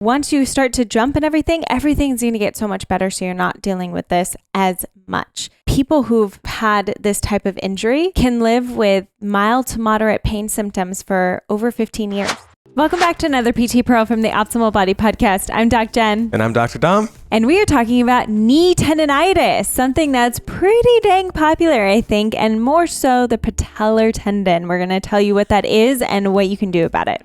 once you start to jump and everything's going to get so much better. So you're not dealing with this as much. People who've had this type of injury can live with mild to moderate pain symptoms for over 15 years. Welcome back to another PT Pro from the Optimal Body Podcast. I'm Doc Jen. And I'm Dr. Dom. And we are talking about knee tendinitis, something that's pretty dang popular, I think, and more so the patellar tendon. We're going to tell you what that is and what you can do about it.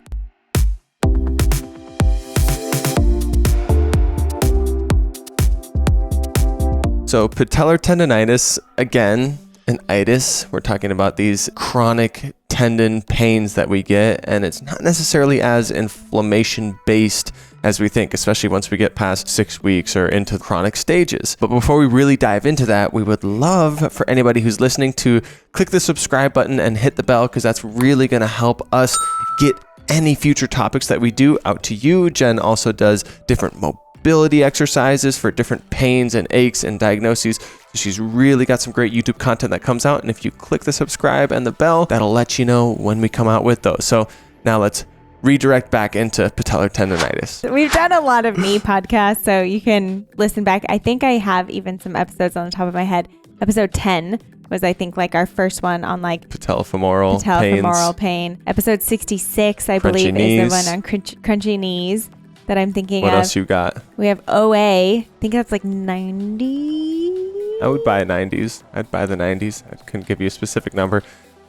So patellar tendinitis, again, an itis. We're talking about these chronic tendon pains that we get, and it's not necessarily as inflammation-based as we think, especially once we get past 6 weeks or into chronic stages. But before we really dive into that, we would love for anybody who's listening to click the subscribe button and hit the bell, because that's really going to help us get any future topics that we do out to you. Jen also does different mobility exercises for different pains and aches and diagnoses. She's really got some great YouTube content that comes out. And if you click the subscribe and the bell, that'll let you know when we come out with those. So now let's redirect back into patellar tendinitis. We've done a lot of knee podcasts, so you can listen back. I think I have even some episodes on the top of my head. Episode 10 was, I think, like our first one on like patellofemoral pain. Episode 66, I believe, knees. is the one on crunchy knees that I'm thinking of. What else you got? We have OA. I think that's like 90. I would buy 90s. I'd buy the 90s. I couldn't give you a specific number.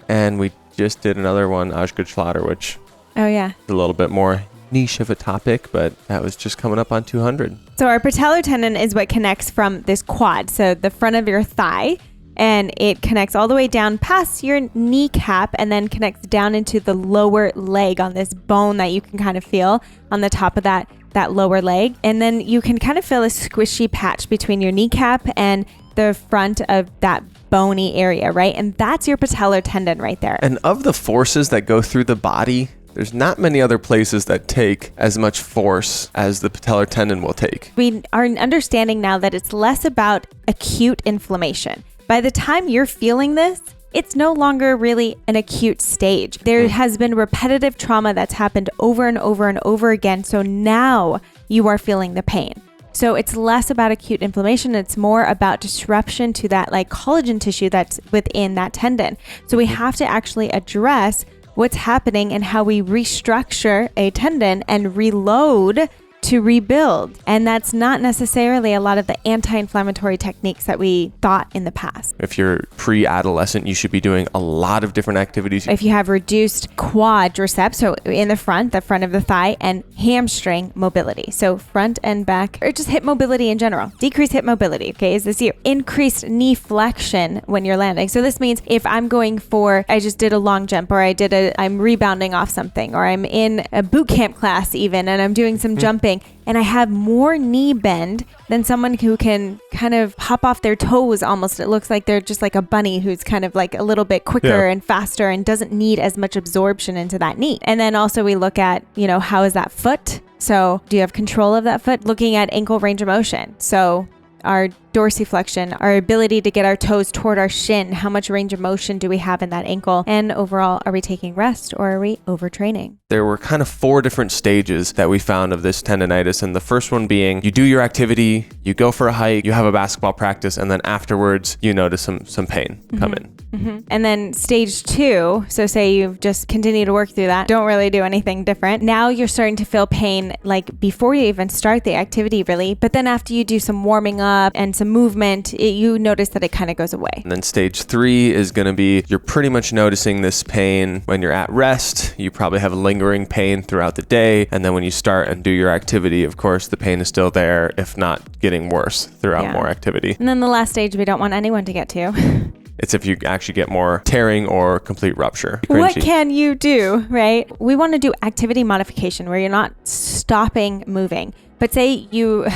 And we just did another one, Ashgad which is a little bit more niche of a topic, but that was just coming up on 200. So our patellar tendon is what connects from this quad, so the front of your thigh, and it connects all the way down past your kneecap and then connects down into the lower leg on this bone that you can kind of feel on the top of that lower leg. And then you can kind of feel a squishy patch between your kneecap and the front of that bony area, right? And that's your patellar tendon right there. And of the forces that go through the body, there's not many other places that take as much force as the patellar tendon will take. We are understanding now that it's less about acute inflammation. By the time you're feeling this, it's no longer really an acute stage. There has been repetitive trauma that's happened over and over and over again. So now you are feeling the pain. So it's less about acute inflammation. It's more about disruption to that like collagen tissue that's within that tendon. So we have to actually address what's happening and how we restructure a tendon and reload to rebuild. And that's not necessarily a lot of the anti-inflammatory techniques that we thought in the past. If you're pre-adolescent, you should be doing a lot of different activities. If you have reduced quadriceps, so in the front of the thigh, and hamstring mobility, so front and back, or just hip mobility in general, decrease hip mobility, okay, is this you? Increased knee flexion when you're landing. So this means if I'm going for, I just did a long jump, or I'm rebounding off something, or I'm in a boot camp class even, and I'm doing some jumping, and I have more knee bend than someone who can kind of hop off their toes almost. It looks like they're just like a bunny who's kind of like a little bit quicker and faster and doesn't need as much absorption into that knee. And then also we look at, how is that foot? So do you have control of that foot? Looking at ankle range of motion. So our dorsiflexion, our ability to get our toes toward our shin, how much range of motion do we have in that ankle? And overall, are we taking rest or are we overtraining? There were kind of 4 different stages that we found of this tendinitis. And the first one being you do your activity, you go for a hike, you have a basketball practice, and then afterwards you notice some pain come in. Mm-hmm. And then stage 2, so say you've just continued to work through that, don't really do anything different. Now you're starting to feel pain like before you even start the activity really, but then after you do some warming up and some movement, you notice that it kind of goes away. And then stage 3 is going to be you're pretty much noticing this pain when you're at rest. You probably have lingering pain throughout the day. And then when you start and do your activity, of course, the pain is still there, if not getting worse throughout more activity. And then the last stage we don't want anyone to get to. It's if you actually get more tearing or complete rupture. What can you do, right? We want to do activity modification where you're not stopping moving. But say you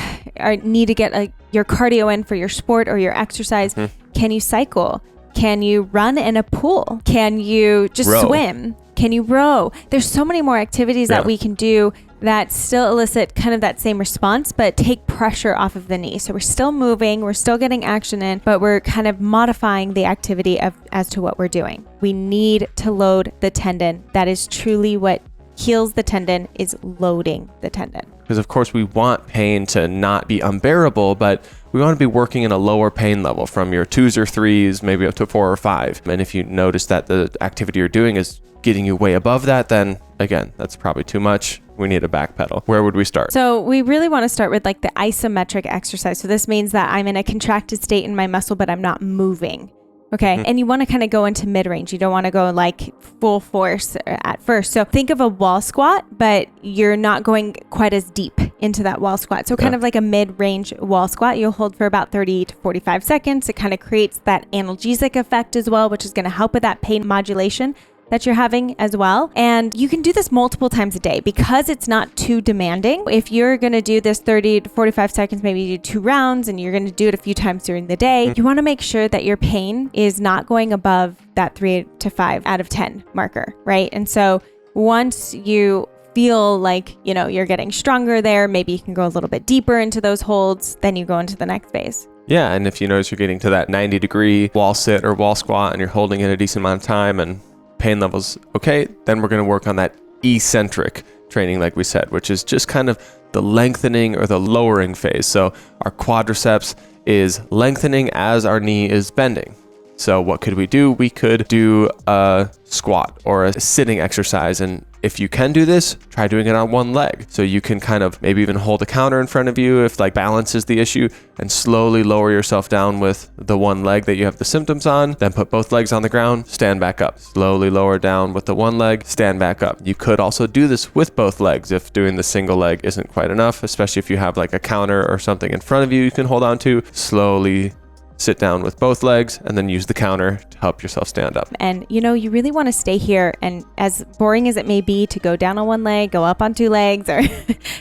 need to get your cardio in for your sport or your exercise. Can you cycle? Can you run in a pool? Can you just swim? Can you row? There's so many more activities that we can do that still elicit kind of that same response, but take pressure off of the knee. So we're still moving, we're still getting action in, but we're kind of modifying the activity as to what we're doing. We need to load the tendon. That is truly what heals the tendon is loading the tendon. Because of course we want pain to not be unbearable, but we want to be working in a lower pain level from your 2s or 3s, maybe up to 4 or 5. And if you notice that the activity you're doing is getting you way above that, then again, that's probably too much. We need a back pedal. Where would we start? So we really want to start with like the isometric exercise. So this means that I'm in a contracted state in my muscle, but I'm not moving. Okay. Mm-hmm. And you want to kind of go into mid-range. You don't want to go like full force at first. So think of a wall squat, but you're not going quite as deep into that wall squat. So kind of like a mid-range wall squat, you'll hold for about 30 to 45 seconds. It kind of creates that analgesic effect as well, which is going to help with that pain modulation that you're having as well. And you can do this multiple times a day because it's not too demanding. If you're going to do this 30 to 45 seconds, maybe you do 2 rounds and you're going to do it a few times during the day, you want to make sure that your pain is not going above that 3 to 5 out of 10 marker, right? And so once you feel like, you know, you're getting stronger there, maybe you can go a little bit deeper into those holds, then you go into the next phase. Yeah, and if you notice you're getting to that 90-degree wall sit or wall squat and you're holding it a decent amount of time and pain levels okay, then we're going to work on that eccentric training like we said, which is just kind of the lengthening or the lowering phase. So our quadriceps is lengthening as our knee is bending. So what could we do? We could do a squat or a sitting exercise. And if you can do this, try doing it on one leg. So you can kind of maybe even hold a counter in front of you if like balance is the issue, and slowly lower yourself down with the one leg that you have the symptoms on. Then put both legs on the ground, stand back up. Slowly lower down with the one leg, stand back up. You could also do this with both legs if doing the single leg isn't quite enough, especially if you have like a counter or something in front of you you can hold on to. Slowly sit down with both legs and then use the counter to help yourself stand up. And you know, you really want to stay here, and as boring as it may be to go down on one leg, go up on 2 legs, or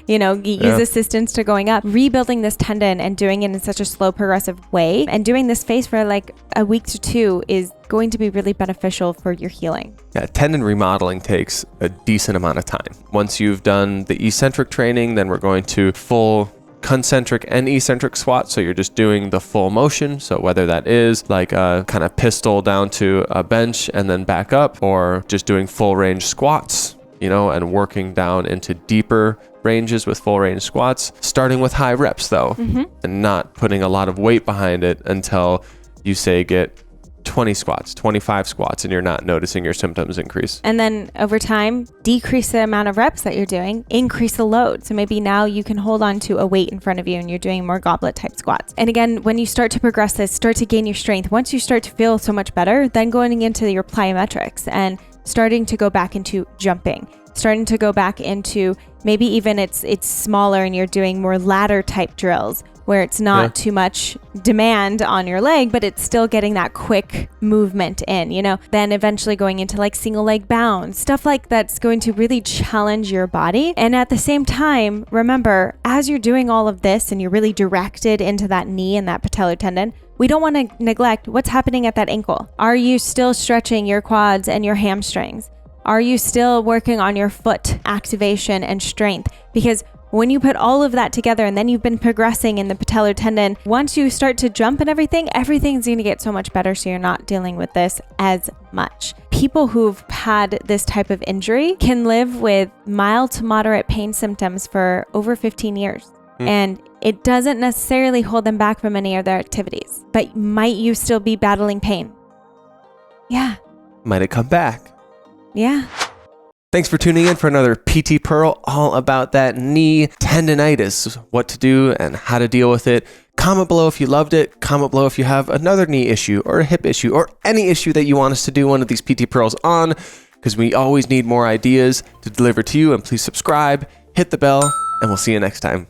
you know, use assistance to going up, rebuilding this tendon and doing it in such a slow progressive way and doing this phase for like a week to 2 is going to be really beneficial for your healing. Yeah, tendon remodeling takes a decent amount of time. Once you've done the eccentric training, then we're going to full concentric and eccentric squat. So you're just doing the full motion. So whether that is like a kind of pistol down to a bench and then back up, or just doing full range squats, you know, and working down into deeper ranges with full range squats, starting with high reps though, and not putting a lot of weight behind it until you say get 20 squats, 25 squats, and you're not noticing your symptoms increase. And then over time, decrease the amount of reps that you're doing, increase the load. So maybe now you can hold on to a weight in front of you and you're doing more goblet type squats. And again, when you start to progress this, start to gain your strength, once you start to feel so much better, then going into your plyometrics and starting to go back into jumping, starting to go back into maybe even it's smaller and you're doing more ladder type drills, where it's not too much demand on your leg, but it's still getting that quick movement in, you know, then eventually going into like single leg bounds, stuff like that's going to really challenge your body. And at the same time, remember, as you're doing all of this and you're really directed into that knee and that patellar tendon, we don't want to neglect what's happening at that ankle. Are you still stretching your quads and your hamstrings? Are you still working on your foot activation and strength? Because when you put all of that together and then you've been progressing in the patellar tendon, once you start to jump and everything's going to get so much better, so you're not dealing with this as much. People who've had this type of injury can live with mild to moderate pain symptoms for over 15 years. And it doesn't necessarily hold them back from any of their activities. But might you still be battling pain? Yeah. Might it come back? Yeah. Thanks for tuning in for another PT Pearl all about that knee tendinitis, what to do and how to deal with it. Comment below if you loved it. Comment below if you have another knee issue or a hip issue or any issue that you want us to do one of these PT Pearls on, because we always need more ideas to deliver to you. And please subscribe, hit the bell, and we'll see you next time.